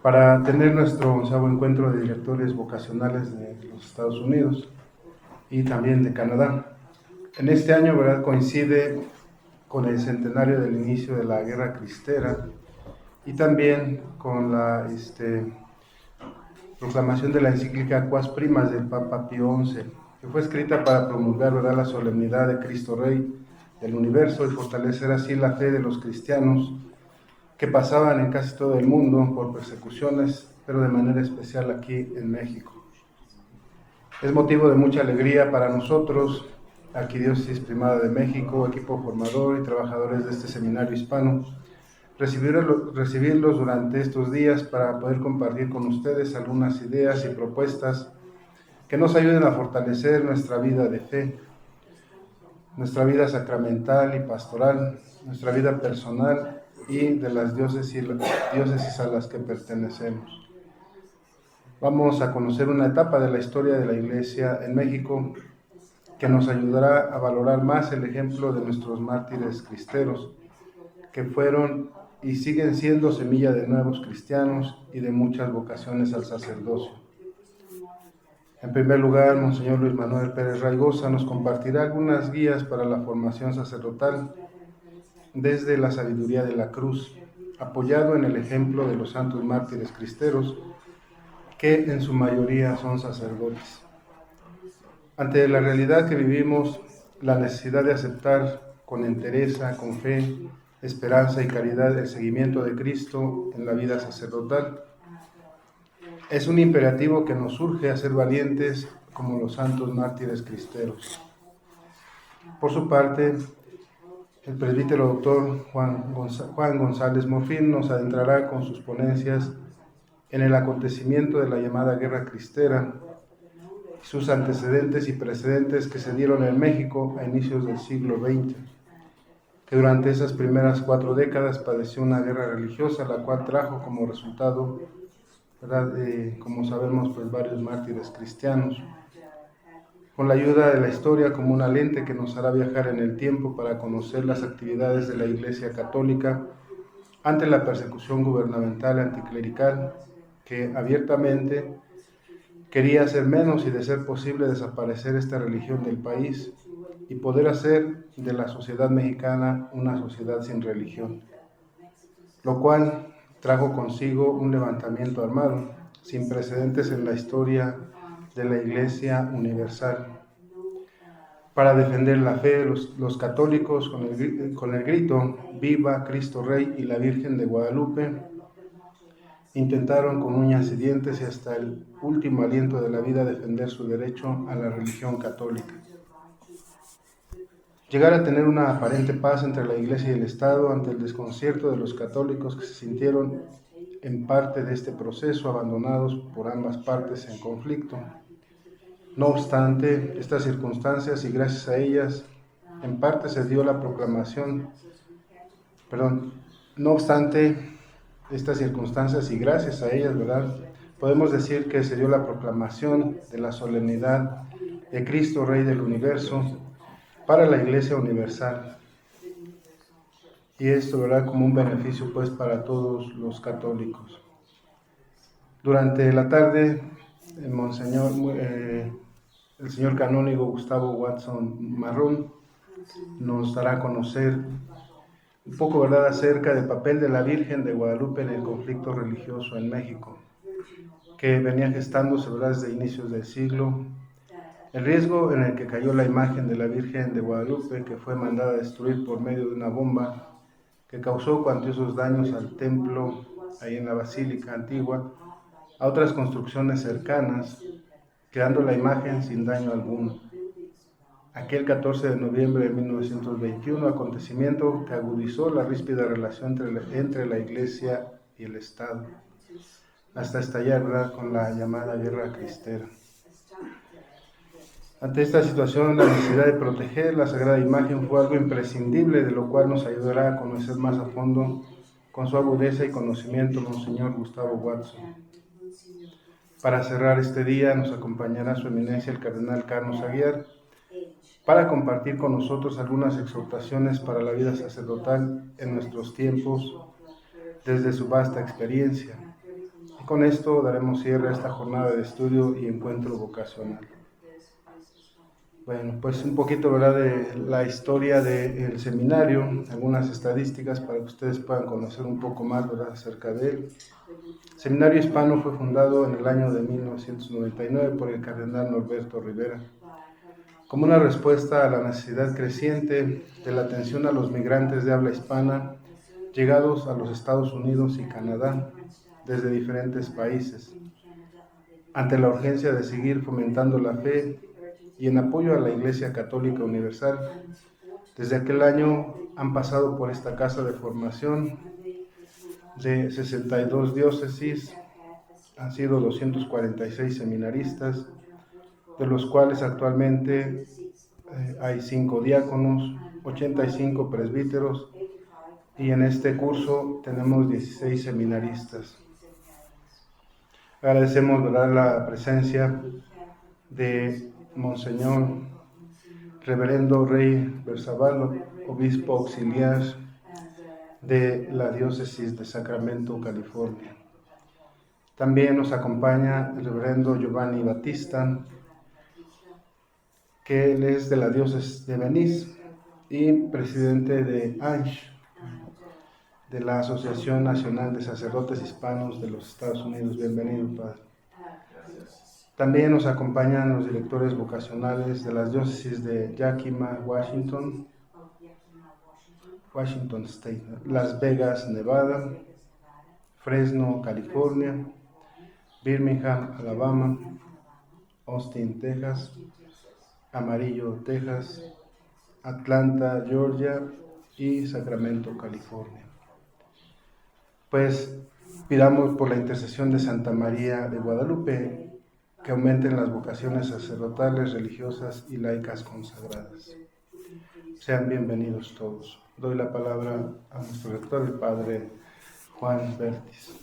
para tener nuestro 11º encuentro de directores vocacionales de los Estados Unidos y también de Canadá. En este año, ¿verdad?, coincide con el centenario del inicio de la Guerra Cristera y también con la proclamación de la encíclica Quas Primas del Papa Pío XI, que fue escrita para promulgar, ¿verdad?, la solemnidad de Cristo Rey del universo y fortalecer así la fe de los cristianos que pasaban en casi todo el mundo por persecuciones, pero de manera especial aquí en México. Es motivo de mucha alegría para nosotros, Arquidiócesis Primada de México, equipo formador y trabajadores de este seminario hispano, recibirlos durante estos días para poder compartir con ustedes algunas ideas y propuestas que nos ayuden a fortalecer nuestra vida de fe, nuestra vida sacramental y pastoral, nuestra vida personal y de las diócesis a las que pertenecemos. Vamos a conocer una etapa de la historia de la Iglesia en México que nos ayudará a valorar más el ejemplo de nuestros mártires cristeros, que fueron y siguen siendo semilla de nuevos cristianos y de muchas vocaciones al sacerdocio. En primer lugar, Monseñor Luis Manuel Pérez Raigosa nos compartirá algunas guías para la formación sacerdotal desde la sabiduría de la cruz, apoyado en el ejemplo de los santos mártires cristeros, que en su mayoría son sacerdotes. Ante la realidad que vivimos, la necesidad de aceptar con entereza, con fe, esperanza y caridad el seguimiento de Cristo en la vida sacerdotal, es un imperativo que nos urge a ser valientes como los santos mártires cristeros. Por su parte, el presbítero doctor Juan González Morfín nos adentrará con sus ponencias en el acontecimiento de la llamada Guerra Cristera, sus antecedentes y precedentes que se dieron en México a inicios del siglo XX, que durante esas primeras 4 décadas padeció una guerra religiosa, la cual trajo como resultado, ¿verdad?, como sabemos, pues varios mártires cristianos. Con la ayuda de la historia como una lente que nos hará viajar en el tiempo para conocer las actividades de la Iglesia Católica ante la persecución gubernamental anticlerical, que abiertamente quería hacer menos y, de ser posible, desaparecer esta religión del país y poder hacer de la sociedad mexicana una sociedad sin religión, lo cual trajo consigo un levantamiento armado sin precedentes en la historia de la Iglesia Universal. Para defender la fe, los católicos, con el grito «Viva Cristo Rey y la Virgen de Guadalupe», intentaron con uñas y dientes y hasta el último aliento de la vida defender su derecho a la religión católica. Llegar a tener una aparente paz entre la Iglesia y el Estado ante el desconcierto de los católicos que se sintieron en parte de este proceso abandonados por ambas partes en conflicto. No obstante, estas circunstancias y gracias a ellas, en parte se dio la proclamación, estas circunstancias y gracias a ellas, ¿verdad?, podemos decir que se dio la proclamación de la solemnidad de Cristo Rey del universo para la Iglesia Universal. Y esto, ¿verdad?, como un beneficio pues para todos los católicos. Durante la tarde, el señor canónigo Gustavo Watson Marrón nos dará a conocer un poco, ¿verdad?, acerca del papel de la Virgen de Guadalupe en el conflicto religioso en México, que venía gestándose, ¿verdad?, desde inicios del siglo. El riesgo en el que cayó la imagen de la Virgen de Guadalupe, que fue mandada a destruir por medio de una bomba que causó cuantiosos daños al templo, ahí en la Basílica Antigua, a otras construcciones cercanas, quedando la imagen sin daño alguno. Aquel 14 de noviembre de 1921, acontecimiento que agudizó la ríspida relación entre la Iglesia y el Estado, hasta estallar, ¿verdad?, con la llamada Guerra Cristera. Ante esta situación, la necesidad de proteger la sagrada imagen fue algo imprescindible, de lo cual nos ayudará a conocer más a fondo, con su agudeza y conocimiento, Monseñor Gustavo Watson. Para cerrar este día nos acompañará su eminencia el cardenal Carlos Aguiar, para compartir con nosotros algunas exhortaciones para la vida sacerdotal en nuestros tiempos, desde su vasta experiencia. Y con esto daremos cierre a esta jornada de estudio y encuentro vocacional. Bueno, pues un poquito, ¿verdad?, de la historia del seminario, algunas estadísticas para que ustedes puedan conocer un poco más, ¿verdad?, acerca de él. El Seminario Hispano fue fundado en el año de 1999 por el cardenal Norberto Rivera, como una respuesta a la necesidad creciente de la atención a los migrantes de habla hispana llegados a los Estados Unidos y Canadá desde diferentes países, ante la urgencia de seguir fomentando la fe y en apoyo a la Iglesia Católica Universal. Desde aquel año han pasado por esta casa de formación de 62 diócesis, han sido 246 seminaristas, de los cuales actualmente hay 5 diáconos, 85 presbíteros y en este curso tenemos 16 seminaristas. Agradecemos, ¿verdad?, la presencia de Monseñor Reverendo Rey Berzabal, obispo auxiliar de la diócesis de Sacramento, California. También nos acompaña el Reverendo Giovanni Batista, que él es de la diócesis de Venice y presidente de ANSH, de la Asociación Nacional de Sacerdotes Hispanos de los Estados Unidos. Bienvenido, Padre. También nos acompañan los directores vocacionales de las diócesis de Yakima, Washington State, Las Vegas, Nevada, Fresno, California, Birmingham, Alabama, Austin, Texas, Amarillo, Texas, Atlanta, Georgia y Sacramento, California. Pues pidamos por la intercesión de Santa María de Guadalupe que aumenten las vocaciones sacerdotales, religiosas y laicas consagradas. Sean bienvenidos todos. Doy la palabra a nuestro rector, el Padre Juan Vértiz.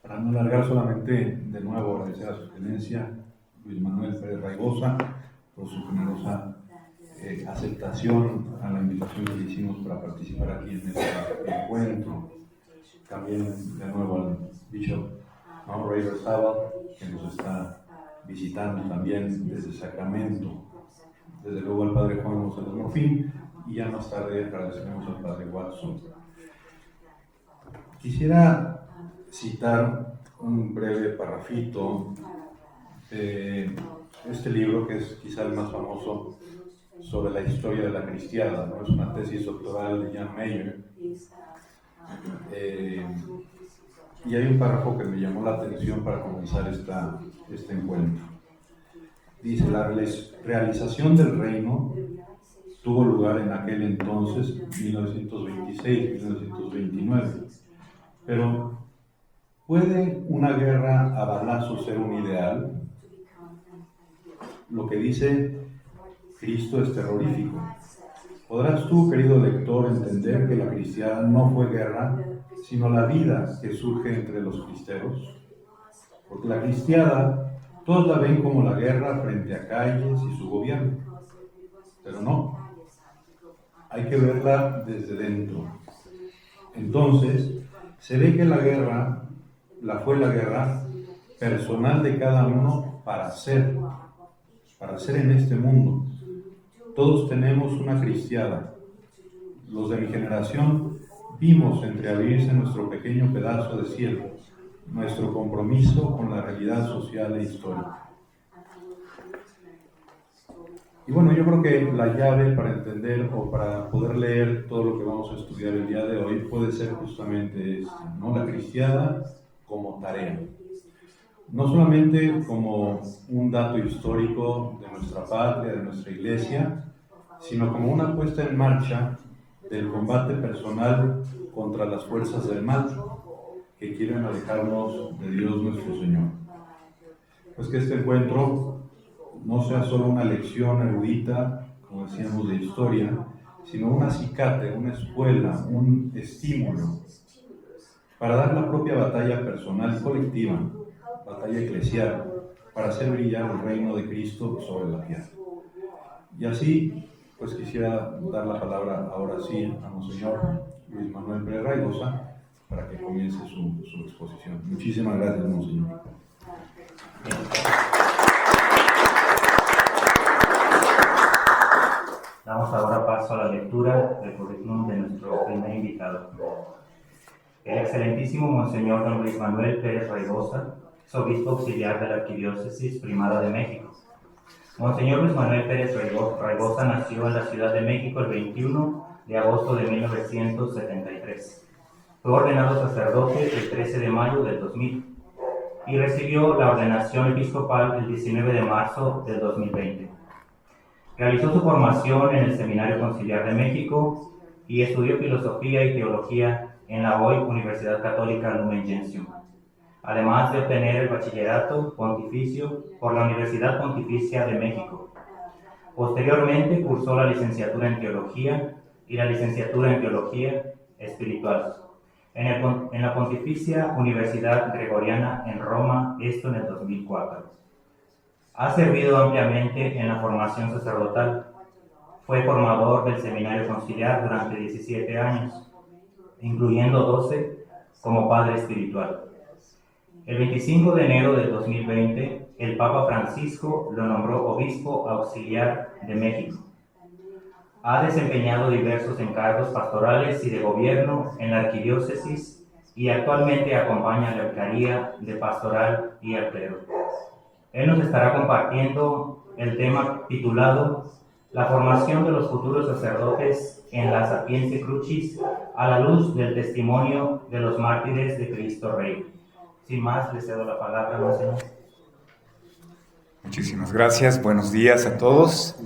Para no alargar, solamente de nuevo agradecer a su excelencia Luis Manuel Pérez Raigosa por su generosa aceptación a la invitación que le hicimos para participar aquí en este encuentro. También de nuevo al Bishop Rey Berzabal, que nos está visitando también desde Sacramento. Desde luego al Padre Juan González Morfín, y ya más tarde agradeceremos al Padre Watson. Quisiera citar un breve parrafito de este libro, que es quizá el más famoso sobre la historia de la cristiada, ¿no? Es una tesis doctoral de Jan Meyer, y hay un párrafo que me llamó la atención para comenzar este encuentro. Dice: la realización del reino tuvo lugar en aquel entonces, 1926-1929, pero ¿puede una guerra a balazos ser un ideal? Lo que dice Cristo es terrorífico. ¿Podrás tú, querido lector, entender que la cristiada no fue guerra, sino la vida que surge entre los cristeros? Porque la cristiada, todos la ven como la guerra frente a calles y su gobierno, pero no, hay que verla desde dentro. Entonces, se ve que la guerra fue la guerra personal de cada uno para ser en este mundo. Todos tenemos una cristiada. Los de mi generación vimos entreabrirse nuestro pequeño pedazo de cielo, nuestro compromiso con la realidad social e histórica. Y bueno, yo creo que la llave para entender o para poder leer todo lo que vamos a estudiar el día de hoy puede ser justamente esta, ¿no? La cristiada como tarea. No solamente como un dato histórico de nuestra patria, de nuestra iglesia, sino como una puesta en marcha del combate personal contra las fuerzas del mal que quieren alejarnos de Dios nuestro Señor. Pues que este encuentro no sea solo una lección erudita, como decíamos, de historia, sino un acicate, una escuela, un estímulo para dar la propia batalla personal y colectiva, batalla eclesial, para hacer brillar el reino de Cristo sobre la tierra. Y así, Pues quisiera dar la palabra ahora sí a Monseñor Luis Manuel Pérez Raigosa para que comience su exposición. Muchísimas gracias, Monseñor. Damos ahora paso a la lectura del currículum de nuestro primer invitado. El excelentísimo Monseñor don Luis Manuel Pérez Raigosa es obispo auxiliar de la Arquidiócesis Primada de México. Monseñor Luis Manuel Pérez Raigosa nació en la Ciudad de México el 21 de agosto de 1973. Fue ordenado sacerdote el 13 de mayo del 2000 y recibió la ordenación episcopal el 19 de marzo del 2020. Realizó su formación en el Seminario Conciliar de México y estudió filosofía y teología en la hoy Universidad Católica Lumen Gentium, además de obtener el bachillerato pontificio por la Universidad Pontificia de México. Posteriormente cursó la licenciatura en teología y la licenciatura en teología espiritual en la Pontificia Universidad Gregoriana en Roma, esto en el 2004. Ha servido ampliamente en la formación sacerdotal. Fue formador del Seminario Conciliar durante 17 años, incluyendo 12 como padre espiritual. El 25 de enero de 2020, el Papa Francisco lo nombró obispo auxiliar de México. Ha desempeñado diversos encargos pastorales y de gobierno en la arquidiócesis y actualmente acompaña la vicaría de pastoral y al clero. Él nos estará compartiendo el tema titulado La formación de los futuros sacerdotes en la Sapientia Crucis a la luz del testimonio de los mártires de Cristo Rey. Sin más, le cedo la palabra, Monseñor. Muchísimas gracias, buenos días a todos.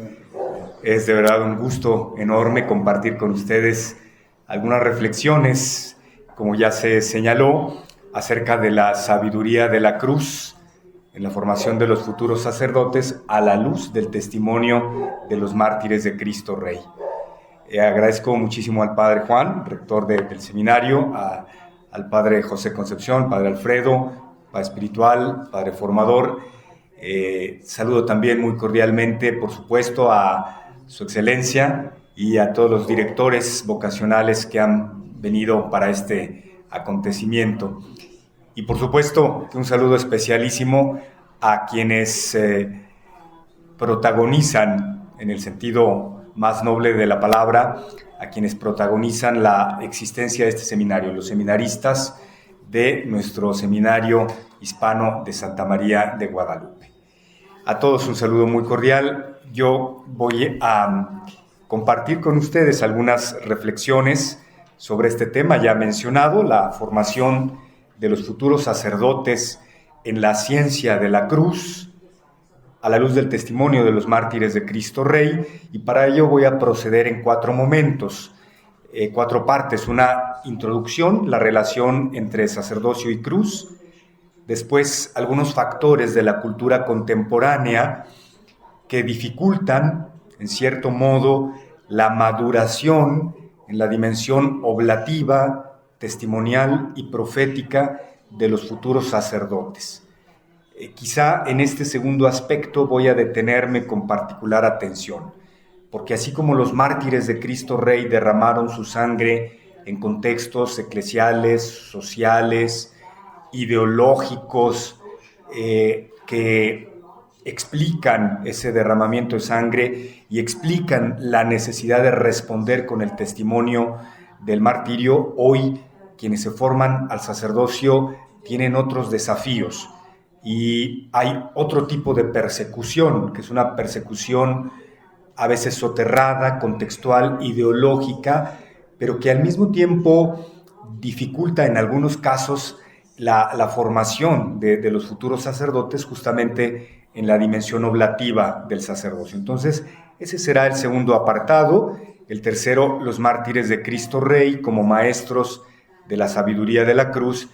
Es de verdad un gusto enorme compartir con ustedes algunas reflexiones, como ya se señaló, acerca de la sabiduría de la cruz en la formación de los futuros sacerdotes a la luz del testimonio de los mártires de Cristo Rey. Agradezco muchísimo al Padre Juan, rector del seminario, al Padre José Concepción, Padre Alfredo, Padre espiritual, Padre formador. Saludo también muy cordialmente, por supuesto, a Su Excelencia y a todos los directores vocacionales que han venido para este acontecimiento. Y por supuesto, un saludo especialísimo a quienes protagonizan, en el sentido más noble de la palabra, a quienes protagonizan la existencia de este seminario, los seminaristas de nuestro seminario hispano de Santa María de Guadalupe. A todos un saludo muy cordial. Yo voy a compartir con ustedes algunas reflexiones sobre este tema ya mencionado, la formación de los futuros sacerdotes en la ciencia de la cruz, a la luz del testimonio de los mártires de Cristo Rey, y para ello voy a proceder en 4 momentos, 4 partes: una introducción, la relación entre sacerdocio y cruz, después algunos factores de la cultura contemporánea que dificultan, en cierto modo, la maduración en la dimensión oblativa, testimonial y profética de los futuros sacerdotes. Quizá en este segundo aspecto voy a detenerme con particular atención, porque así como los mártires de Cristo Rey derramaron su sangre en contextos eclesiales, sociales, ideológicos, que explican ese derramamiento de sangre y explican la necesidad de responder con el testimonio del martirio, hoy quienes se forman al sacerdocio tienen otros desafíos y hay otro tipo de persecución, que es una persecución a veces soterrada, contextual, ideológica, pero que al mismo tiempo dificulta en algunos casos la formación de los futuros sacerdotes justamente en la dimensión oblativa del sacerdocio. Entonces, ese será el segundo apartado. El tercero, los mártires de Cristo Rey como maestros de la sabiduría de la cruz.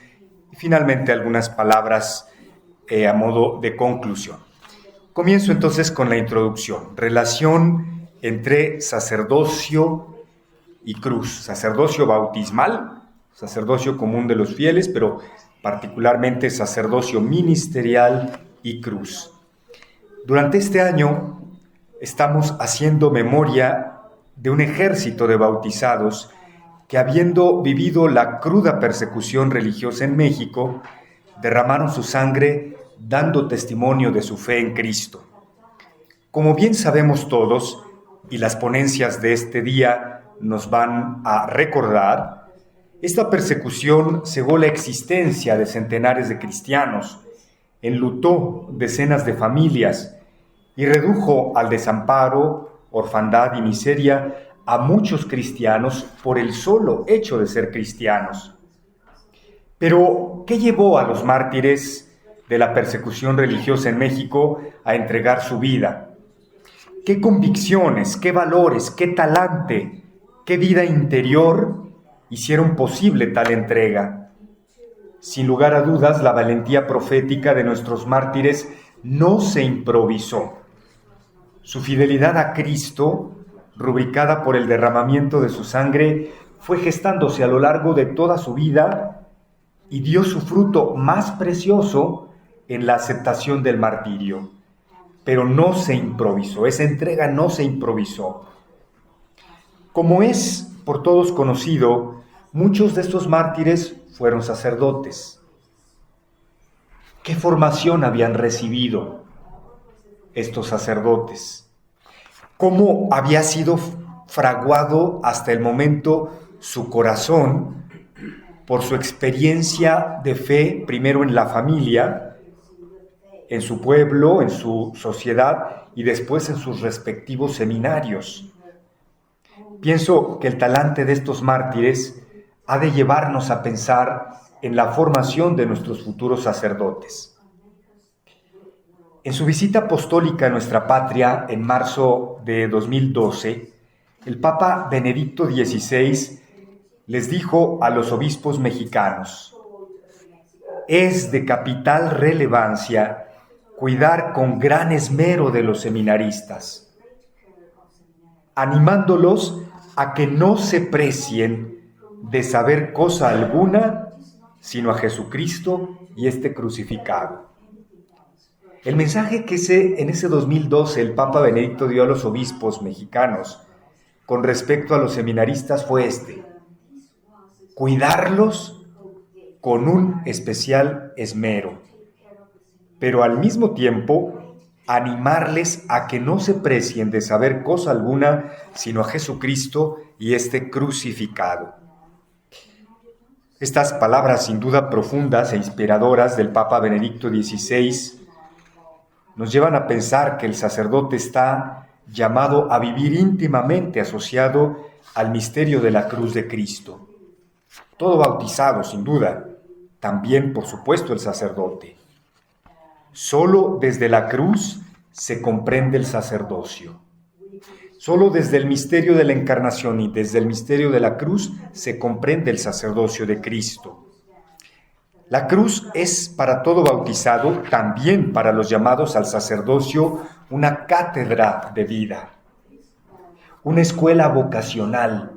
Y finalmente, algunas palabras a modo de conclusión. Comienzo entonces con la introducción. Relación entre sacerdocio y cruz. Sacerdocio bautismal, sacerdocio común de los fieles, pero particularmente sacerdocio ministerial y cruz. Durante este año estamos haciendo memoria de un ejército de bautizados que, habiendo vivido la cruda persecución religiosa en México, derramaron su sangre dando testimonio de su fe en Cristo. Como bien sabemos todos, y las ponencias de este día nos van a recordar, esta persecución cegó la existencia de centenares de cristianos, enlutó decenas de familias y redujo al desamparo, orfandad y miseria a muchos cristianos por el solo hecho de ser cristianos. Pero, ¿qué llevó a los mártires de la persecución religiosa en México a entregar su vida? ¿Qué convicciones, qué valores, qué talante, qué vida interior hicieron posible tal entrega? Sin lugar a dudas, la valentía profética de nuestros mártires no se improvisó. Su fidelidad a Cristo, rubricada por el derramamiento de su sangre, fue gestándose a lo largo de toda su vida y dio su fruto más precioso en la aceptación del martirio. Pero no se improvisó, esa entrega no se improvisó. Como es por todos conocido, muchos de estos mártires fueron sacerdotes. ¿Qué formación habían recibido estos sacerdotes? ¿Cómo había sido fraguado hasta el momento su corazón por su experiencia de fe, primero en la familia, en su pueblo, en su sociedad y después en sus respectivos seminarios? Pienso que el talante de estos mártires ha de llevarnos a pensar en la formación de nuestros futuros sacerdotes. En su visita apostólica a nuestra patria en marzo de 2012, el Papa Benedicto XVI les dijo a los obispos mexicanos: es de capital relevancia cuidar con gran esmero de los seminaristas, animándolos a que no se precien de saber cosa alguna sino a Jesucristo y este crucificado. El mensaje que en ese 2012 el Papa Benedicto dio a los obispos mexicanos con respecto a los seminaristas fue este: cuidarlos con un especial esmero, pero al mismo tiempo animarles a que no se precien de saber cosa alguna sino a Jesucristo y este crucificado. Estas palabras sin duda profundas e inspiradoras del Papa Benedicto XVI nos llevan a pensar que el sacerdote está llamado a vivir íntimamente asociado al misterio de la cruz de Cristo. Todo bautizado, sin duda, también, por supuesto, el sacerdote. Solo desde la cruz se comprende el sacerdocio. Solo desde el misterio de la encarnación y desde el misterio de la cruz se comprende el sacerdocio de Cristo. La cruz es para todo bautizado, también para los llamados al sacerdocio, una cátedra de vida, una escuela vocacional.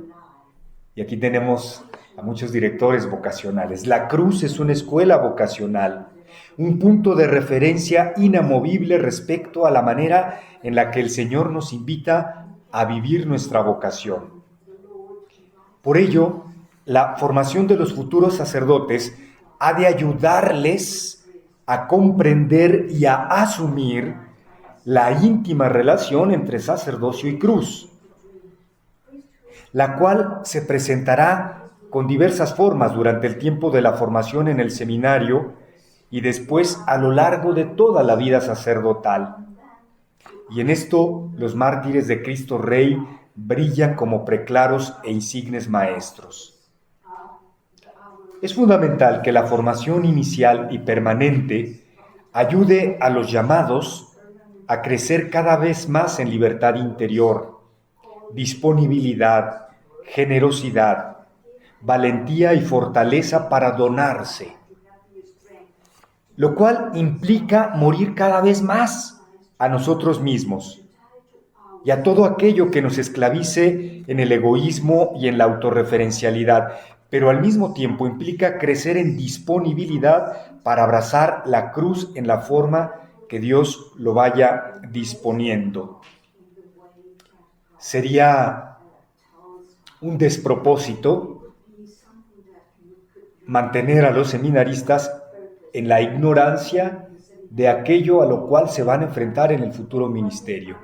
Y aquí tenemos a muchos directores vocacionales. La cruz es una escuela vocacional, un punto de referencia inamovible respecto a la manera en la que el Señor nos invita a vivir nuestra vocación. Por ello, la formación de los futuros sacerdotes ha de ayudarles a comprender y a asumir la íntima relación entre sacerdocio y cruz, la cual se presentará con diversas formas durante el tiempo de la formación en el seminario y después a lo largo de toda la vida sacerdotal. Y en esto los mártires de Cristo Rey brillan como preclaros e insignes maestros. Es fundamental que la formación inicial y permanente ayude a los llamados a crecer cada vez más en libertad interior, disponibilidad, generosidad, valentía y fortaleza para donarse, lo cual implica morir cada vez más a nosotros mismos y a todo aquello que nos esclavice en el egoísmo y en la autorreferencialidad, pero al mismo tiempo implica crecer en disponibilidad para abrazar la cruz en la forma que Dios lo vaya disponiendo. sería un despropósito mantener a los seminaristas en la ignorancia de aquello a lo cual se van a enfrentar en el futuro ministerio.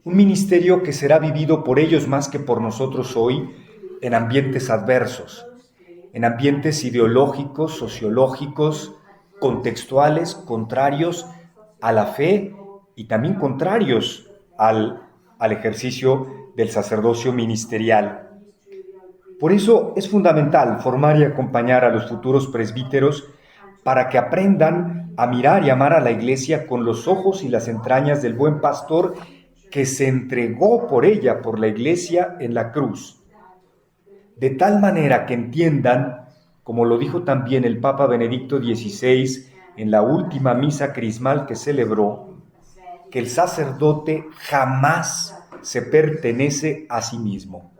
Un ministerio que será vivido por ellos más que por nosotros hoy en ambientes adversos, en ambientes ideológicos, sociológicos, contextuales, contrarios a la fe y también contrarios al ejercicio del sacerdocio ministerial. Por eso es fundamental formar y acompañar a los futuros presbíteros para que aprendan a mirar y amar a la Iglesia con los ojos y las entrañas del buen pastor que se entregó por ella, por la Iglesia, en la cruz. De tal manera que entiendan, como lo dijo también el Papa Benedicto XVI en la última misa crismal que celebró, que el sacerdote jamás se pertenece a sí mismo.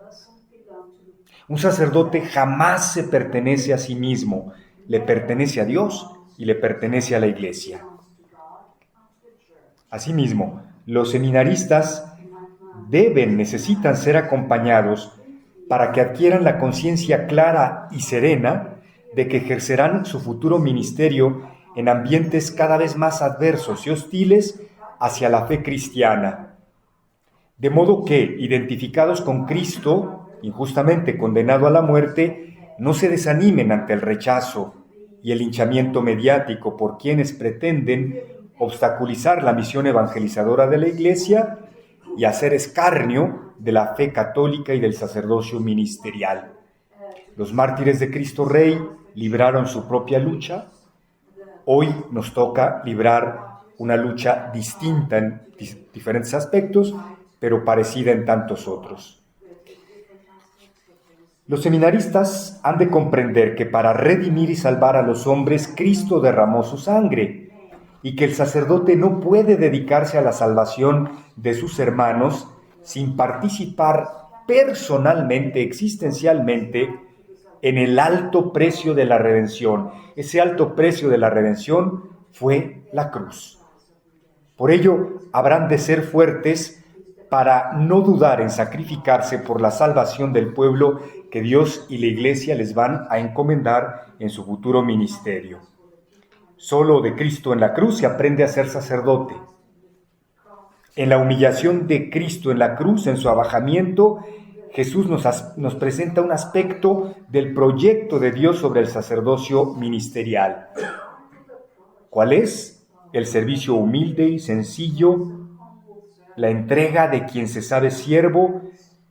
Un sacerdote jamás se pertenece a sí mismo, le pertenece a Dios y le pertenece a la Iglesia. Asimismo, los seminaristas necesitan ser acompañados para que adquieran la conciencia clara y serena de que ejercerán su futuro ministerio en ambientes cada vez más adversos y hostiles hacia la fe cristiana. De modo que, identificados con Cristo, injustamente condenado a la muerte, no se desanimen ante el rechazo y el linchamiento mediático por quienes pretenden obstaculizar la misión evangelizadora de la Iglesia y hacer escarnio de la fe católica y del sacerdocio ministerial. Los mártires de Cristo Rey libraron su propia lucha. Hoy nos toca librar una lucha distinta en diferentes aspectos, pero parecida en tantos otros. Los seminaristas han de comprender que para redimir y salvar a los hombres, Cristo derramó su sangre, y que el sacerdote no puede dedicarse a la salvación de sus hermanos sin participar personalmente, existencialmente, en el alto precio de la redención. Ese alto precio de la redención fue la cruz. Por ello, habrán de ser fuertes para no dudar en sacrificarse por la salvación del pueblo que Dios y la Iglesia les van a encomendar en su futuro ministerio. Solo de Cristo en la cruz se aprende a ser sacerdote. En la humillación de Cristo en la cruz, en su abajamiento, Jesús nos presenta un aspecto del proyecto de Dios sobre el sacerdocio ministerial. ¿Cuál es? El servicio humilde y sencillo, la entrega de quien se sabe siervo,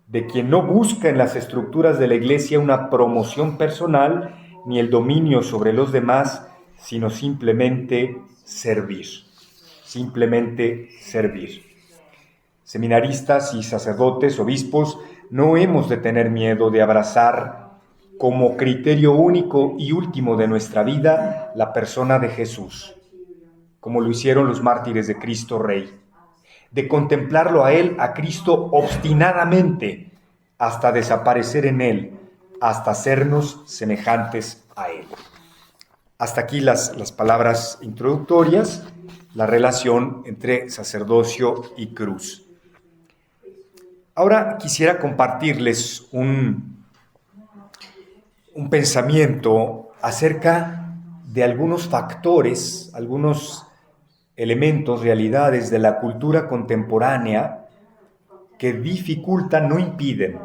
de quien no busca en las estructuras de la Iglesia una promoción personal ni el dominio sobre los demás, sino simplemente servir. Simplemente servir. Seminaristas y sacerdotes, obispos, no hemos de tener miedo de abrazar como criterio único y último de nuestra vida la persona de Jesús, como lo hicieron los mártires de Cristo Rey, de contemplarlo a Él, a Cristo, obstinadamente, hasta desaparecer en Él, hasta hacernos semejantes a Él. Hasta aquí las palabras introductorias, la relación entre sacerdocio y cruz. Ahora quisiera compartirles un pensamiento acerca de algunos factores, algunos elementos, realidades de la cultura contemporánea que dificultan, no impiden,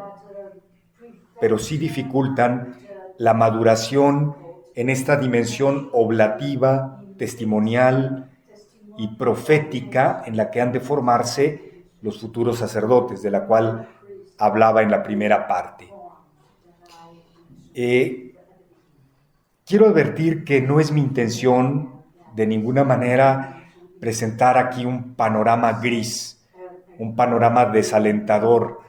pero sí dificultan la maduración en esta dimensión oblativa, testimonial y profética en la que han de formarse los futuros sacerdotes, de la cual hablaba en la primera parte. Quiero advertir que no es mi intención de ninguna manera presentar aquí un panorama gris, un panorama desalentador.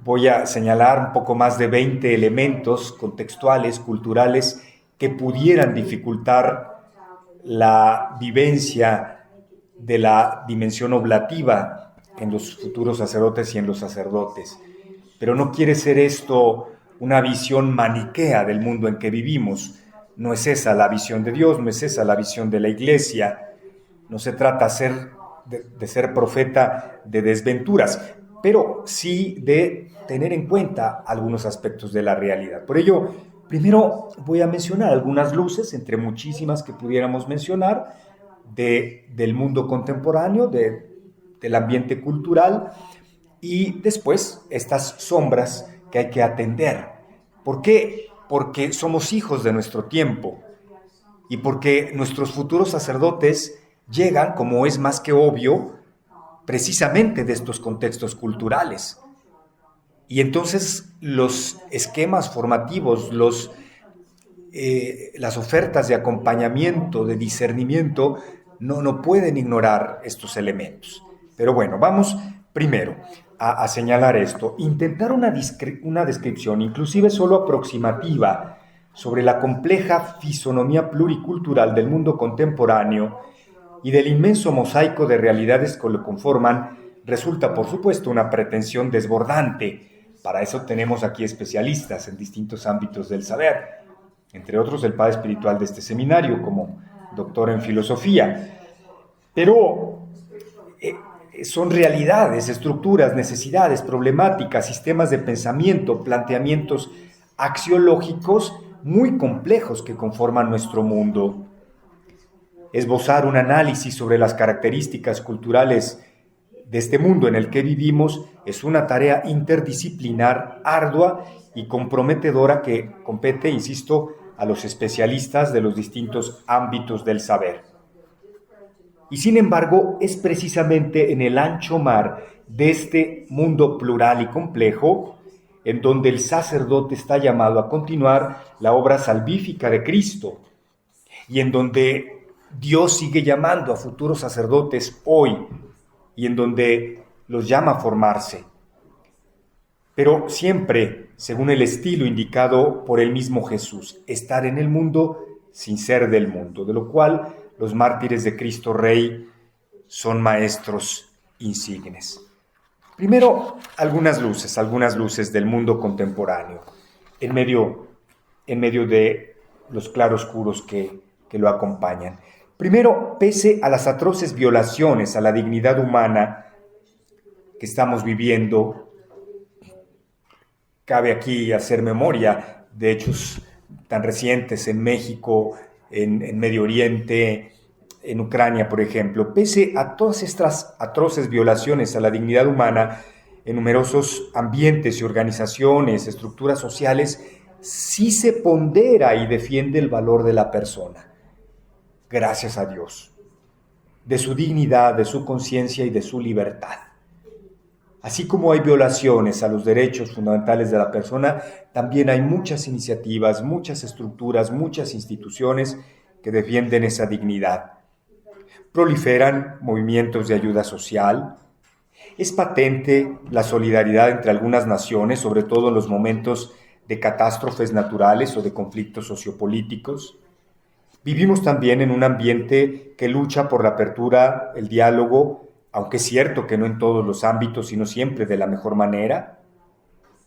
Voy a señalar un poco más de 20 elementos contextuales, culturales, que pudieran dificultar la vivencia de la dimensión oblativa en los futuros sacerdotes y en los sacerdotes. Pero no quiere ser esto una visión maniquea del mundo en que vivimos. No es esa la visión de Dios, no es esa la visión de la Iglesia. No se trata de hacer de ser profeta de desventuras, pero sí de tener en cuenta algunos aspectos de la realidad. Por ello, primero voy a mencionar algunas luces, entre muchísimas que pudiéramos mencionar, del mundo contemporáneo, del ambiente cultural, y después estas sombras que hay que atender. ¿Por qué? Porque somos hijos de nuestro tiempo y porque nuestros futuros sacerdotes llegan, como es más que obvio, precisamente de estos contextos culturales. Y entonces los esquemas formativos, las ofertas de acompañamiento, de discernimiento, no pueden ignorar estos elementos. Pero bueno, vamos primero a señalar esto. Intentar una descripción, inclusive solo aproximativa, sobre la compleja fisonomía pluricultural del mundo contemporáneo y del inmenso mosaico de realidades que lo conforman, resulta, por supuesto, una pretensión desbordante. Para eso tenemos aquí especialistas en distintos ámbitos del saber, entre otros el padre espiritual de este seminario, como doctor en filosofía. Pero son realidades, estructuras, necesidades, problemáticas, sistemas de pensamiento, planteamientos axiológicos muy complejos que conforman nuestro mundo. Esbozar un análisis sobre las características culturales de este mundo en el que vivimos es una tarea interdisciplinar, ardua y comprometedora que compete, insisto, a los especialistas de los distintos ámbitos del saber. Y sin embargo, es precisamente en el ancho mar de este mundo plural y complejo en donde el sacerdote está llamado a continuar la obra salvífica de Cristo y en donde Dios sigue llamando a futuros sacerdotes hoy y en donde los llama a formarse, pero siempre según el estilo indicado por el mismo Jesús, estar en el mundo sin ser del mundo, de lo cual los mártires de Cristo Rey son maestros insignes. Primero, algunas luces del mundo contemporáneo, en medio de los claroscuros que lo acompañan. Primero, pese a las atroces violaciones a la dignidad humana que estamos viviendo, cabe aquí hacer memoria de hechos tan recientes en México, en Medio Oriente, en Ucrania, por ejemplo. Pese a todas estas atroces violaciones a la dignidad humana, en numerosos ambientes y organizaciones, estructuras sociales, sí se pondera y defiende el valor de la persona. Gracias a Dios, de su dignidad, de su conciencia y de su libertad. Así como hay violaciones a los derechos fundamentales de la persona, también hay muchas iniciativas, muchas estructuras, muchas instituciones que defienden esa dignidad. Proliferan movimientos de ayuda social. Es patente la solidaridad entre algunas naciones, sobre todo en los momentos de catástrofes naturales o de conflictos sociopolíticos. Vivimos también en un ambiente que lucha por la apertura, el diálogo, aunque es cierto que no en todos los ámbitos, sino siempre de la mejor manera.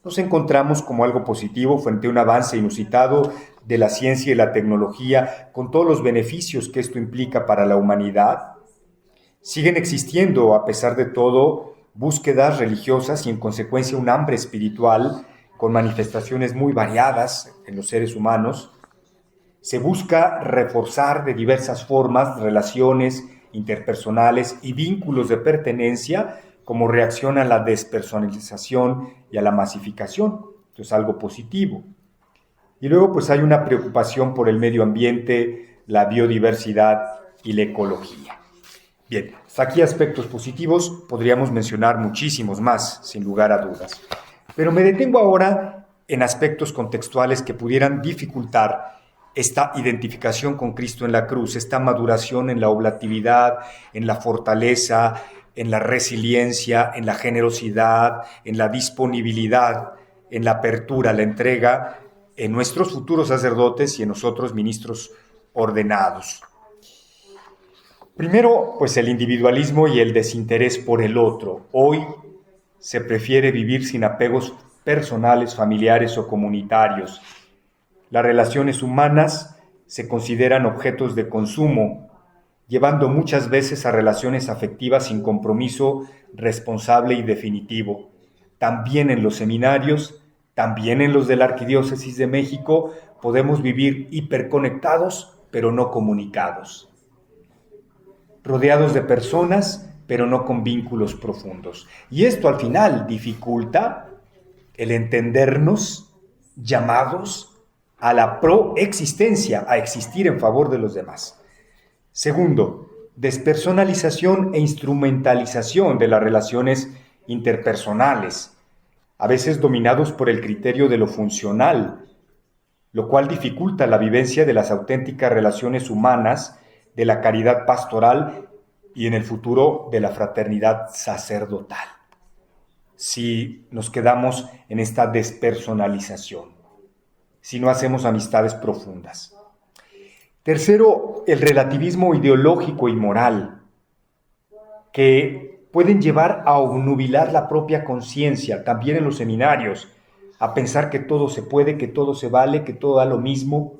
Nos encontramos como algo positivo frente a un avance inusitado de la ciencia y la tecnología, con todos los beneficios que esto implica para la humanidad. Siguen existiendo, a pesar de todo, búsquedas religiosas y en consecuencia un hambre espiritual con manifestaciones muy variadas en los seres humanos. Se busca reforzar de diversas formas relaciones interpersonales y vínculos de pertenencia como reacción a la despersonalización y a la masificación. Esto es algo positivo. Y luego pues hay una preocupación por el medio ambiente, la biodiversidad y la ecología. Bien, hasta aquí aspectos positivos, podríamos mencionar muchísimos más, sin lugar a dudas. Pero me detengo ahora en aspectos contextuales que pudieran dificultar esta identificación con Cristo en la cruz, esta maduración en la oblatividad, en la fortaleza, en la resiliencia, en la generosidad, en la disponibilidad, en la apertura, la entrega, en nuestros futuros sacerdotes y en nosotros ministros ordenados. Primero, pues el individualismo y el desinterés por el otro. Hoy se prefiere vivir sin apegos personales, familiares o comunitarios. Las relaciones humanas se consideran objetos de consumo llevando muchas veces a relaciones afectivas sin compromiso responsable y definitivo. También en los seminarios, también en los de la Arquidiócesis de México, podemos vivir hiperconectados, pero no comunicados. Rodeados de personas, pero no con vínculos profundos. Y esto al final dificulta el entendernos llamados a la proexistencia, a existir en favor de los demás. Segundo, despersonalización e instrumentalización de las relaciones interpersonales, a veces dominados por el criterio de lo funcional, lo cual dificulta la vivencia de las auténticas relaciones humanas, de la caridad pastoral y en el futuro de la fraternidad sacerdotal, si nos quedamos en esta despersonalización, si no hacemos amistades profundas. Tercero, el relativismo ideológico y moral, que pueden llevar a obnubilar la propia conciencia, también en los seminarios, a pensar que todo se puede, que todo se vale, que todo da lo mismo.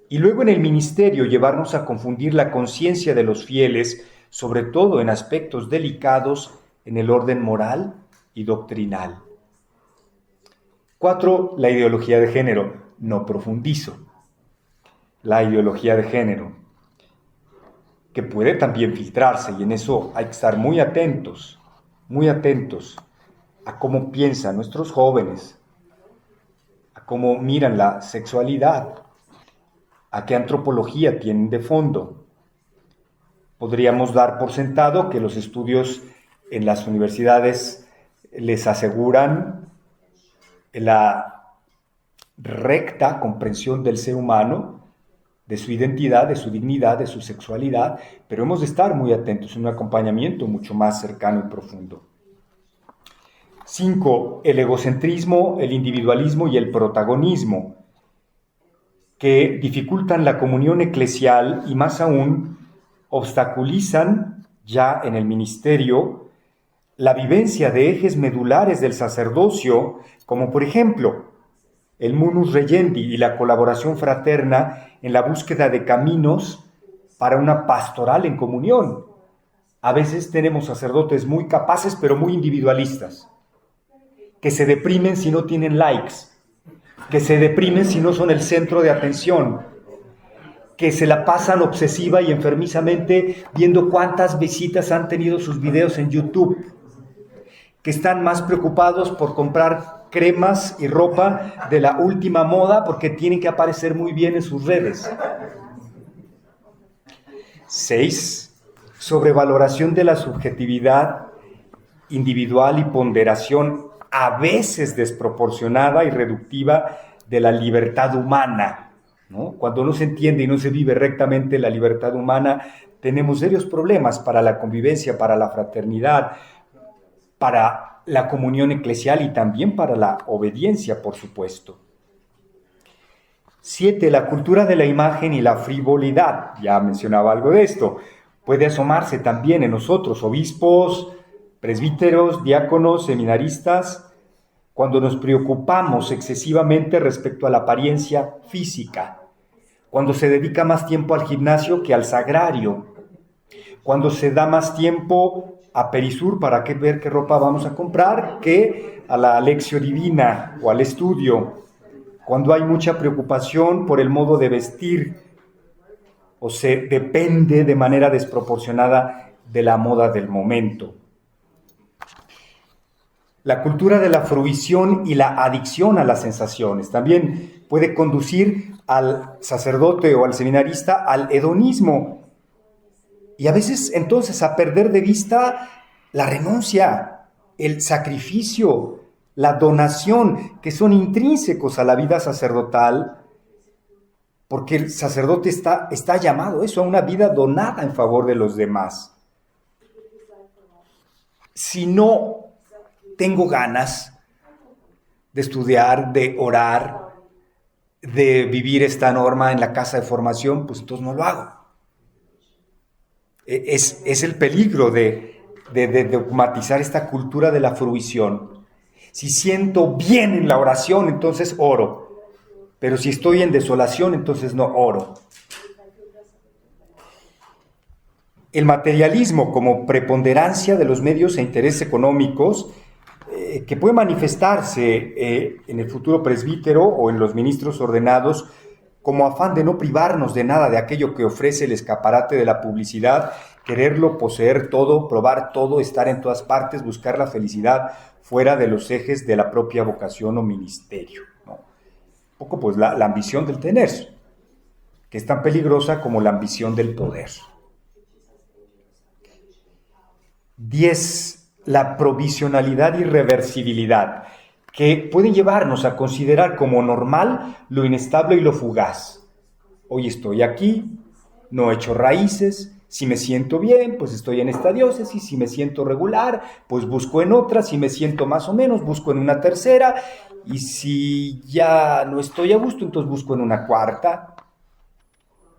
Y luego en el ministerio llevarnos a confundir la conciencia de los fieles, sobre todo en aspectos delicados en el orden moral y doctrinal. 4. La ideología de género. No profundizo. La ideología de género, que puede también filtrarse, y en eso hay que estar muy atentos a cómo piensan nuestros jóvenes, a cómo miran la sexualidad, a qué antropología tienen de fondo. Podríamos dar por sentado que los estudios en las universidades les aseguran la recta comprensión del ser humano, de su identidad, de su dignidad, de su sexualidad, pero hemos de estar muy atentos en un acompañamiento mucho más cercano y profundo. 5. El egocentrismo, el individualismo y el protagonismo, que dificultan la comunión eclesial y más aún obstaculizan ya en el ministerio la vivencia de ejes medulares del sacerdocio, como por ejemplo el munus reyendi y la colaboración fraterna en la búsqueda de caminos para una pastoral en comunión. A veces tenemos sacerdotes muy capaces pero muy individualistas, que se deprimen si no tienen likes, que se deprimen si no son el centro de atención, que se la pasan obsesiva y enfermizamente viendo cuántas visitas han tenido sus videos en YouTube, que están más preocupados por comprar cremas y ropa de la última moda porque tienen que aparecer muy bien en sus redes. 6. Sobrevaloración de la subjetividad individual y ponderación a veces desproporcionada y reductiva de la libertad humana, ¿no? Cuando no se entiende y no se vive rectamente la libertad humana, tenemos serios problemas para la convivencia, para la fraternidad, para la comunión eclesial y también para la obediencia, por supuesto. 7. La cultura de la imagen y la frivolidad. Ya mencionaba algo de esto. Puede asomarse también en nosotros, obispos, presbíteros, diáconos, seminaristas, cuando nos preocupamos excesivamente respecto a la apariencia física, cuando se dedica más tiempo al gimnasio que al sagrario, cuando se da más tiempo a Perisur para ver qué ropa vamos a comprar que a la lección divina o al estudio, cuando hay mucha preocupación por el modo de vestir o se depende de manera desproporcionada de la moda del momento. La cultura de la fruición y la adicción a las sensaciones también puede conducir al sacerdote o al seminarista al hedonismo y a veces entonces a perder de vista la renuncia, el sacrificio, la donación, que son intrínsecos a la vida sacerdotal, porque el sacerdote está llamado eso, a una vida donada en favor de los demás. Si no tengo ganas de estudiar, de orar, de vivir esta norma en la casa de formación, pues entonces no lo hago. Es el peligro de dogmatizar esta cultura de la fruición. Si siento bien en la oración, entonces oro. Pero si estoy en desolación, entonces no oro. el materialismo como preponderancia de los medios e intereses económicos que puede manifestarse en el futuro presbítero o en los ministros ordenados como afán de no privarnos de nada de aquello que ofrece el escaparate de la publicidad, quererlo poseer todo, probar todo, estar en todas partes, buscar la felicidad fuera de los ejes de la propia vocación o ministerio, ¿no? Un poco pues la ambición del tener, que es tan peligrosa como la ambición del poder. 10. La provisionalidad y reversibilidad, que pueden llevarnos a considerar como normal lo inestable y lo fugaz. Hoy estoy aquí, no he hecho raíces, si me siento bien, pues estoy en esta diócesis, si me siento regular, pues busco en otra, si me siento más o menos, busco en una tercera, y si ya no estoy a gusto, entonces busco en una cuarta,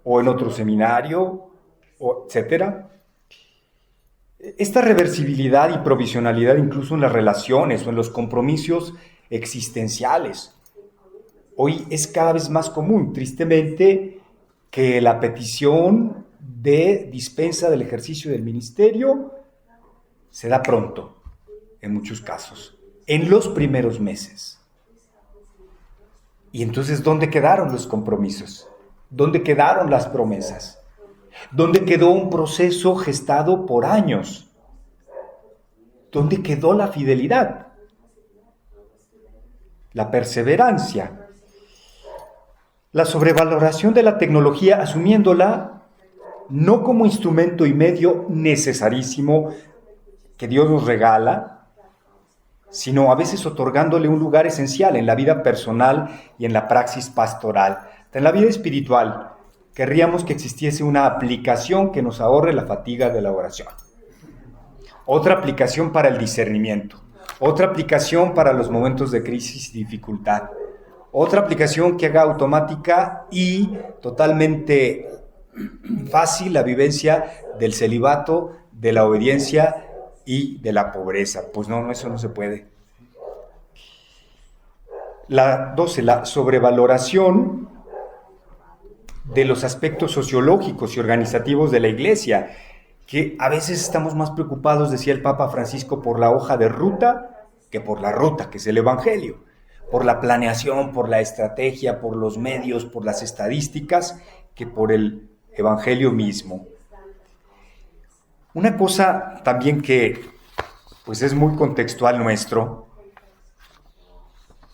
o en otro seminario, etcétera. Esta reversibilidad y provisionalidad incluso en las relaciones o en los compromisos existenciales. Hoy es cada vez más común, tristemente, que la petición de dispensa del ejercicio del ministerio se da pronto, en muchos casos, en los primeros meses. Y entonces, ¿dónde quedaron los compromisos? ¿Dónde quedaron las promesas? ¿Dónde quedó un proceso gestado por años? ¿Dónde quedó la fidelidad? La perseverancia. La sobrevaloración de la tecnología, asumiéndola no como instrumento y medio necesarísimo que Dios nos regala, sino a veces otorgándole un lugar esencial en la vida personal y en la praxis pastoral. En la vida espiritual, querríamos que existiese una aplicación que nos ahorre la fatiga de la oración. Otra aplicación para el discernimiento. Otra aplicación para los momentos de crisis y dificultad. Otra aplicación que haga automática y totalmente fácil la vivencia del celibato, de la obediencia y de la pobreza. Pues no, eso no se puede. La 12, la sobrevaloración de los aspectos sociológicos y organizativos de la Iglesia, que a veces estamos más preocupados, decía el Papa Francisco, por la hoja de ruta que por la ruta, que es el Evangelio, por la planeación, por la estrategia, por los medios, por las estadísticas, que por el Evangelio mismo. Una cosa también que pues es muy contextual nuestro,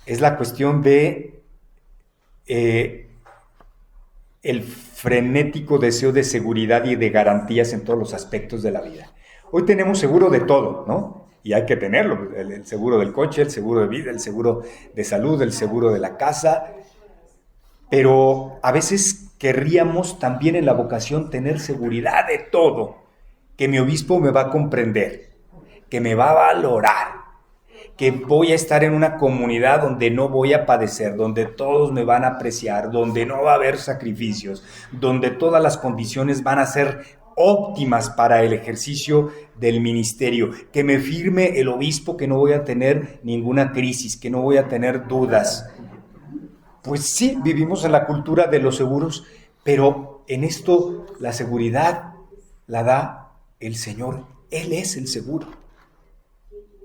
es la cuestión de el frenético deseo de seguridad y de garantías en todos los aspectos de la vida. Hoy tenemos seguro de todo, ¿no? Y hay que tenerlo, el seguro del coche, el seguro de vida, el seguro de salud, el seguro de la casa, pero a veces querríamos también en la vocación tener seguridad de todo, que mi obispo me va a comprender, que me va a valorar, que voy a estar en una comunidad donde no voy a padecer, donde todos me van a apreciar, donde no va a haber sacrificios, donde todas las condiciones van a ser óptimas para el ejercicio del ministerio, que me firme el obispo que no voy a tener ninguna crisis, que no voy a tener dudas. Pues sí, vivimos en la cultura de los seguros, pero en esto la seguridad la da el Señor. Él es el seguro.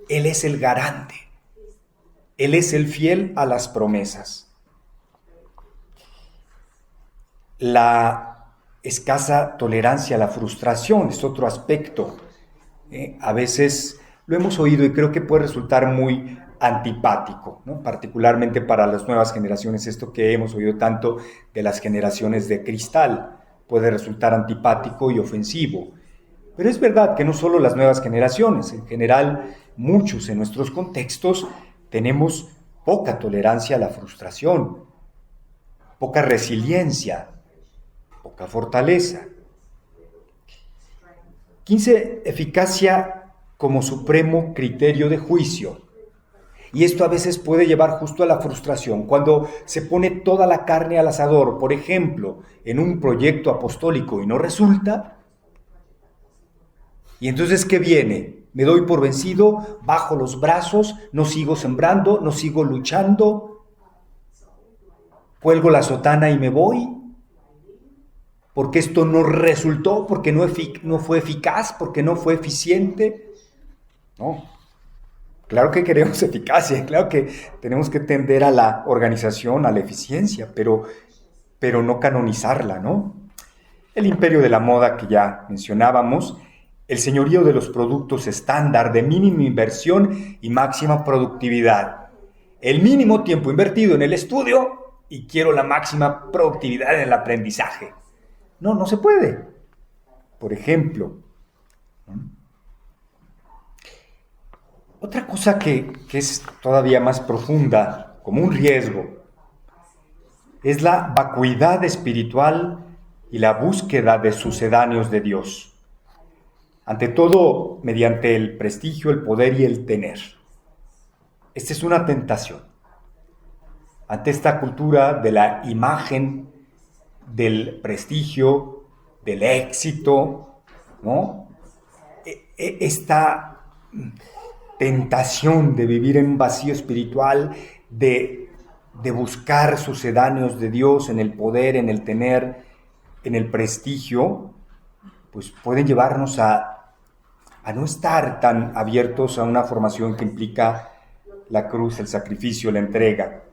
Él es el garante. Él es el fiel a las promesas. La escasa tolerancia a la frustración es otro aspecto. A veces lo hemos oído y creo que puede resultar muy antipático, ¿no? Particularmente para las nuevas generaciones, esto que hemos oído tanto de las generaciones de cristal puede resultar antipático y ofensivo. Pero es verdad que no solo las nuevas generaciones, en general muchos en nuestros contextos tenemos poca tolerancia a la frustración, poca resiliencia, poca fortaleza. 15, eficacia como supremo criterio de juicio. Y esto a veces puede llevar justo a la frustración, cuando se pone toda la carne al asador, por ejemplo, en un proyecto apostólico y no resulta. Y entonces, ¿qué viene? Me doy por vencido, bajo los brazos, no sigo sembrando, no sigo luchando, cuelgo la sotana y me voy. porque esto no resultó, porque no fue eficaz, porque no fue eficiente. No, claro que queremos eficacia, claro que tenemos que tender a la organización, a la eficiencia, pero no canonizarla, ¿no? El imperio de la moda que ya mencionábamos, el señorío de los productos estándar de mínima inversión y máxima productividad. El mínimo tiempo invertido en el estudio y quiero la máxima productividad en el aprendizaje. No se puede. Por ejemplo, ¿no? Otra cosa que es todavía más profunda, como un riesgo, es la vacuidad espiritual y la búsqueda de sucedáneos de Dios. Ante todo, mediante el prestigio, el poder y el tener. Esta es una tentación. Ante esta cultura de la imagen, del prestigio, del éxito, ¿no? Esta tentación de vivir en un vacío espiritual, de buscar sucedáneos de Dios en el poder, en el tener, en el prestigio, pues pueden llevarnos a no estar tan abiertos a una formación que implica la cruz, el sacrificio, la entrega.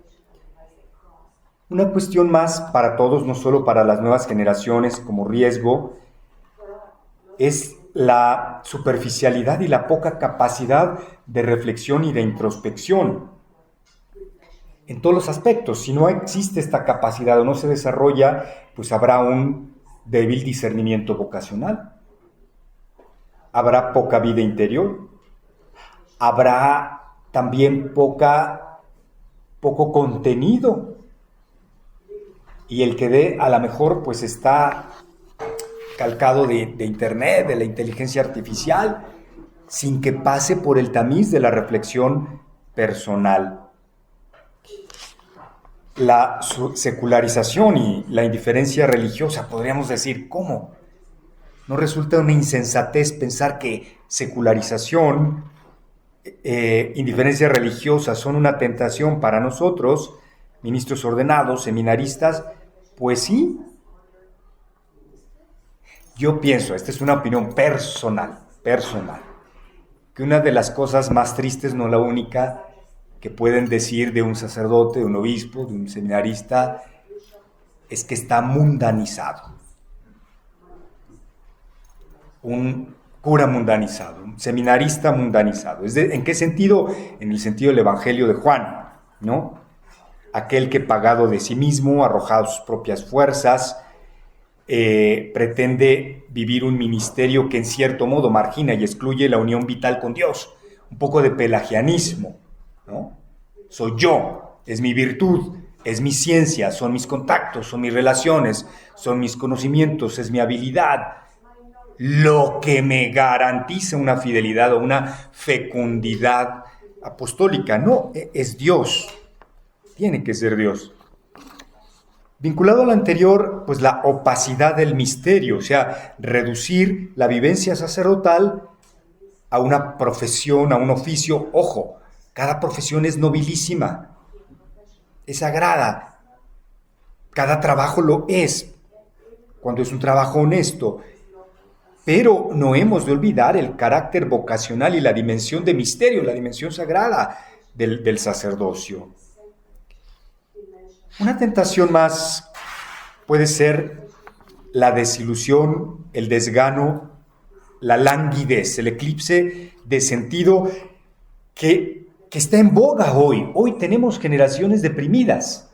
Una cuestión más para todos, no solo para las nuevas generaciones como riesgo, es la superficialidad y la poca capacidad de reflexión y de introspección. En todos los aspectos, si no existe esta capacidad o no se desarrolla, pues habrá un débil discernimiento vocacional. Habrá poca vida interior. Habrá también poco contenido. Y el que dé, a lo mejor, pues está calcado de internet, de la inteligencia artificial, sin que pase por el tamiz de la reflexión personal. La secularización y la indiferencia religiosa, podríamos decir, ¿cómo? ¿No resulta una insensatez pensar que secularización, indiferencia religiosa son una tentación para nosotros, ministros ordenados, seminaristas? Pues sí. Yo pienso, esta es una opinión personal, que una de las cosas más tristes, no la única, que pueden decir de un sacerdote, de un obispo, de un seminarista, es que está mundanizado. Un cura mundanizado, un seminarista mundanizado. ¿En qué sentido? En el sentido del Evangelio de Juan, ¿no? Aquel que pagado de sí mismo, arrojado sus propias fuerzas, pretende vivir un ministerio que en cierto modo margina y excluye la unión vital con Dios. Un poco de pelagianismo, ¿no? Soy yo, es mi virtud, es mi ciencia, son mis contactos, son mis relaciones, son mis conocimientos, es mi habilidad, lo que me garantiza una fidelidad o una fecundidad apostólica. No, es Dios, tiene que ser Dios. Vinculado a lo anterior, pues la opacidad del misterio, o sea, reducir la vivencia sacerdotal a una profesión, a un oficio. Ojo, cada profesión es nobilísima, es sagrada, cada trabajo lo es, cuando es un trabajo honesto, pero no hemos de olvidar el carácter vocacional y la dimensión de misterio, la dimensión sagrada del sacerdocio. Una tentación más puede ser la desilusión, el desgano, la languidez, el eclipse de sentido que está en boga hoy. Hoy tenemos generaciones deprimidas.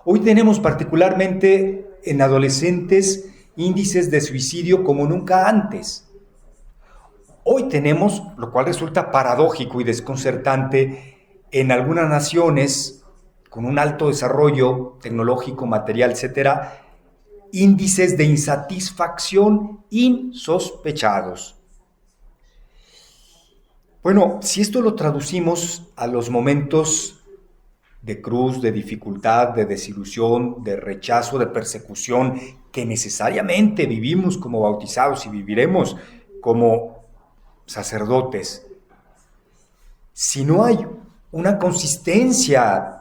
Hoy tenemos particularmente en adolescentes índices de suicidio como nunca antes. Hoy tenemos, lo cual resulta paradójico y desconcertante, en algunas naciones con un alto desarrollo tecnológico, material, etcétera, índices de insatisfacción insospechados. Bueno, si esto lo traducimos a los momentos de cruz, de dificultad, de desilusión, de rechazo, de persecución, que necesariamente vivimos como bautizados y viviremos como sacerdotes, si no hay una consistencia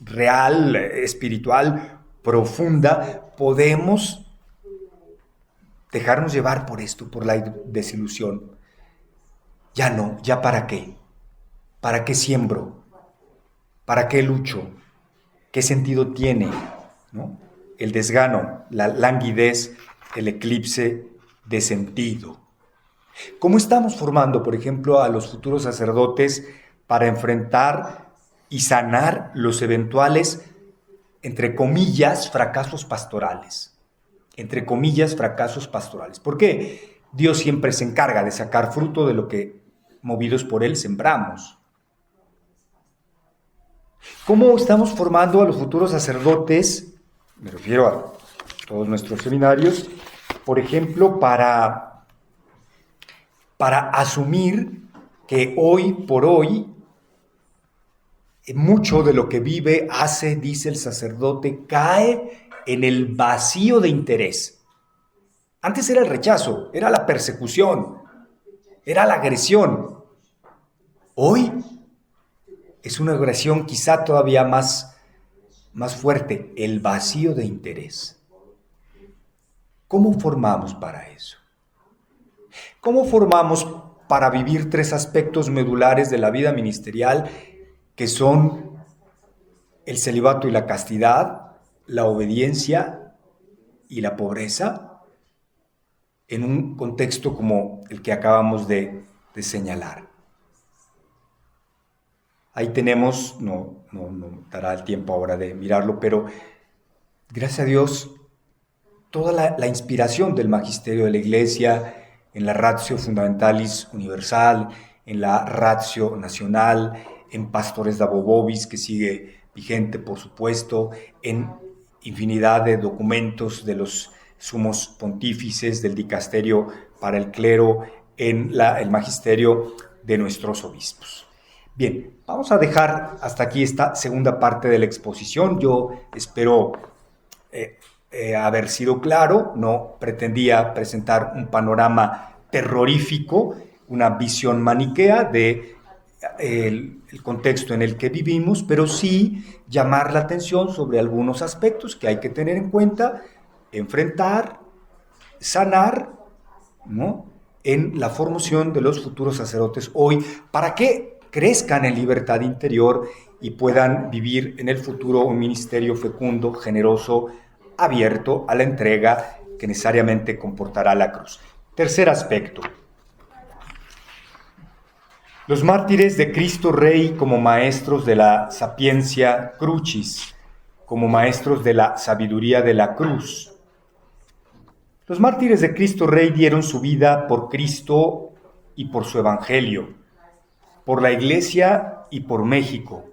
real, espiritual, profunda, podemos dejarnos llevar por esto, por la desilusión. Ya no, ya para qué. ¿Para qué siembro? ¿Para qué lucho? ¿Qué sentido tiene? ¿No? El desgano, la languidez, el eclipse de sentido. ¿Cómo estamos formando, por ejemplo, a los futuros sacerdotes para enfrentar y sanar los eventuales, entre comillas, fracasos pastorales? Entre comillas, fracasos pastorales. ¿Por qué? Dios siempre se encarga de sacar fruto de lo que, movidos por Él, sembramos. ¿Cómo estamos formando a los futuros sacerdotes? Me refiero a todos nuestros seminarios, por ejemplo, para asumir que hoy por hoy mucho de lo que vive, hace, dice el sacerdote, cae en el vacío de interés. Antes era el rechazo, era la persecución, era la agresión. Hoy es una agresión quizá todavía más fuerte, el vacío de interés. ¿Cómo formamos para eso? ¿Cómo formamos para vivir 3 aspectos medulares de la vida ministerial que son el celibato y la castidad, la obediencia y la pobreza, en un contexto como el que acabamos de señalar? Ahí tenemos, no dará el tiempo ahora de mirarlo, pero gracias a Dios, toda la inspiración del magisterio de la Iglesia en la Ratio Fundamentalis Universal, en la Ratio Nacional, en Pastores Dabo Vobis, que sigue vigente, por supuesto, en infinidad de documentos de los sumos pontífices, del dicasterio para el clero, en el magisterio de nuestros obispos. Bien, vamos a dejar hasta aquí esta segunda parte de la exposición. Yo espero haber sido claro, no pretendía presentar un panorama terrorífico, una visión maniquea de el contexto en el que vivimos, pero sí llamar la atención sobre algunos aspectos que hay que tener en cuenta, enfrentar, sanar, ¿no?, en la formación de los futuros sacerdotes hoy, para que crezcan en libertad interior y puedan vivir en el futuro un ministerio fecundo, generoso, abierto a la entrega que necesariamente comportará la cruz. Tercer aspecto. Los mártires de Cristo Rey como maestros de la sapiencia crucis, como maestros de la sabiduría de la cruz. Los mártires de Cristo Rey dieron su vida por Cristo y por su evangelio, por la Iglesia y por México,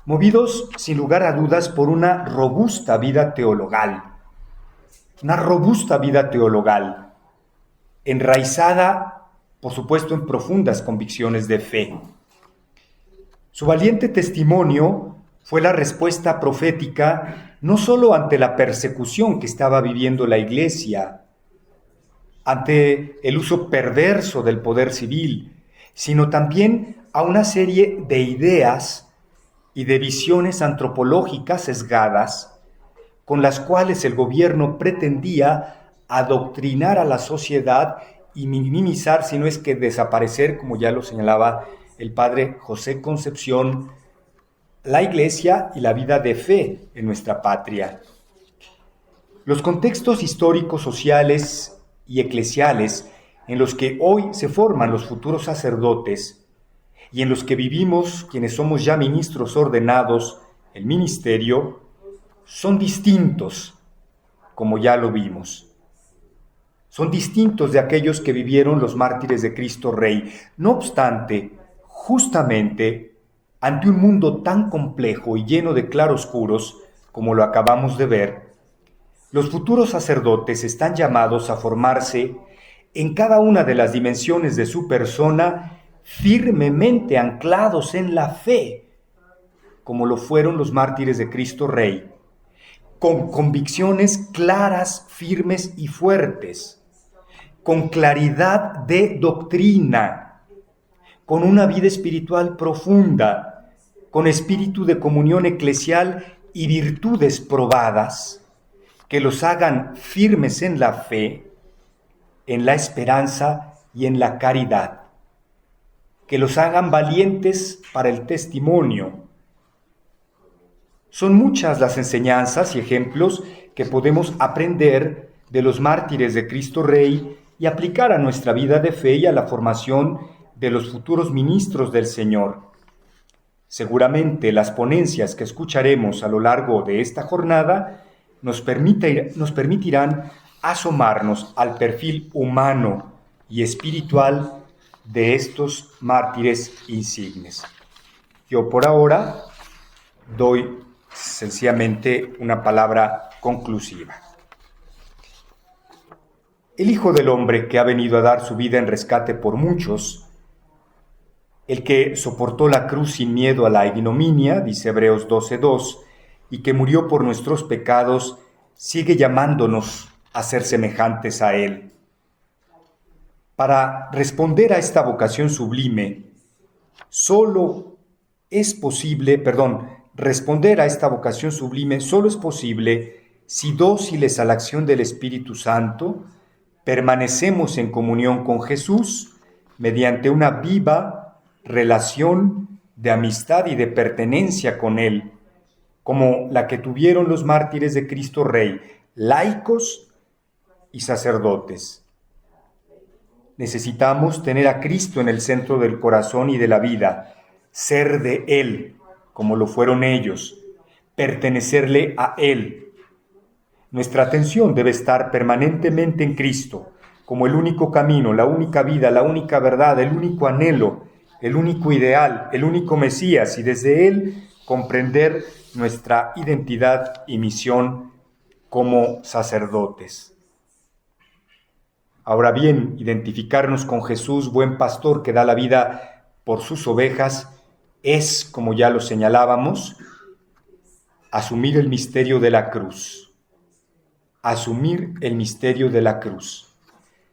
movidos sin lugar a dudas por una robusta vida teologal, enraizada, por supuesto, en profundas convicciones de fe. Su valiente testimonio fue la respuesta profética no solo ante la persecución que estaba viviendo la Iglesia, ante el uso perverso del poder civil, sino también a una serie de ideas y de visiones antropológicas sesgadas con las cuales el gobierno pretendía adoctrinar a la sociedad y minimizar, si no es que desaparecer, como ya lo señalaba el padre José Concepción, la Iglesia y la vida de fe en nuestra patria. Los contextos históricos, sociales y eclesiales en los que hoy se forman los futuros sacerdotes y en los que vivimos quienes somos ya ministros ordenados, el ministerio, son distintos, como ya lo vimos. Son distintos de aquellos que vivieron los mártires de Cristo Rey. No obstante, justamente ante un mundo tan complejo y lleno de claroscuros como lo acabamos de ver, los futuros sacerdotes están llamados a formarse en cada una de las dimensiones de su persona, firmemente anclados en la fe, como lo fueron los mártires de Cristo Rey, con convicciones claras, firmes y fuertes, con claridad de doctrina, con una vida espiritual profunda, con espíritu de comunión eclesial y virtudes probadas, que los hagan firmes en la fe, en la esperanza y en la caridad, que los hagan valientes para el testimonio. Son muchas las enseñanzas y ejemplos que podemos aprender de los mártires de Cristo Rey y aplicar a nuestra vida de fe y a la formación de los futuros ministros del Señor. Seguramente las ponencias que escucharemos a lo largo de esta jornada nos permitirán asomarnos al perfil humano y espiritual de estos mártires insignes. Yo por ahora doy sencillamente una palabra conclusiva. El Hijo del Hombre, que ha venido a dar su vida en rescate por muchos, el que soportó la cruz sin miedo a la ignominia, dice Hebreos 12:2, y que murió por nuestros pecados, sigue llamándonos a ser semejantes a Él. Para responder a esta vocación sublime, responder a esta vocación sublime solo es posible si, dóciles a la acción del Espíritu Santo, permanecemos en comunión con Jesús mediante una viva relación de amistad y de pertenencia con Él, como la que tuvieron los mártires de Cristo Rey, laicos y sacerdotes. Necesitamos tener a Cristo en el centro del corazón y de la vida, ser de Él, como lo fueron ellos, pertenecerle a Él. Nuestra atención debe estar permanentemente en Cristo, como el único camino, la única vida, la única verdad, el único anhelo, el único ideal, el único Mesías, y desde Él comprender nuestra identidad y misión como sacerdotes. Ahora bien, identificarnos con Jesús, buen pastor que da la vida por sus ovejas, es, como ya lo señalábamos, asumir el misterio de la cruz. Asumir el misterio de la cruz.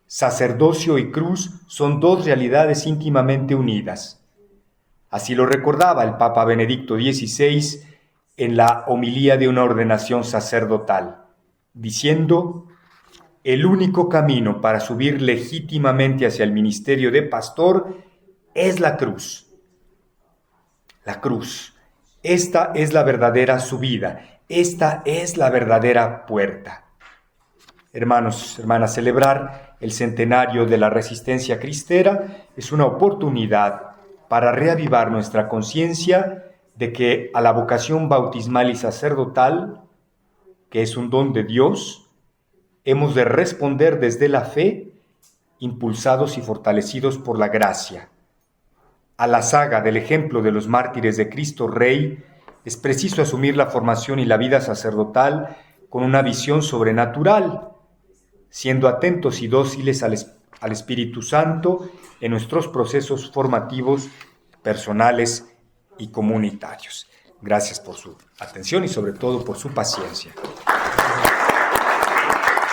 Sacerdocio y cruz son dos realidades íntimamente unidas. Así lo recordaba el Papa Benedicto XVI en la homilía de una ordenación sacerdotal, diciendo: el único camino para subir legítimamente hacia el ministerio de pastor es la cruz. La cruz. Esta es la verdadera subida. Esta es la verdadera puerta. Hermanos, hermanas, celebrar el centenario de la resistencia cristera es una oportunidad para reavivar nuestra conciencia de que a la vocación bautismal y sacerdotal, que es un don de Dios, hemos de responder desde la fe, impulsados y fortalecidos por la gracia. A la saga del ejemplo de los mártires de Cristo Rey, es preciso asumir la formación y la vida sacerdotal con una visión sobrenatural, siendo atentos y dóciles al Espíritu Santo en nuestros procesos formativos, personales y comunitarios. Gracias por su atención y sobre todo por su paciencia.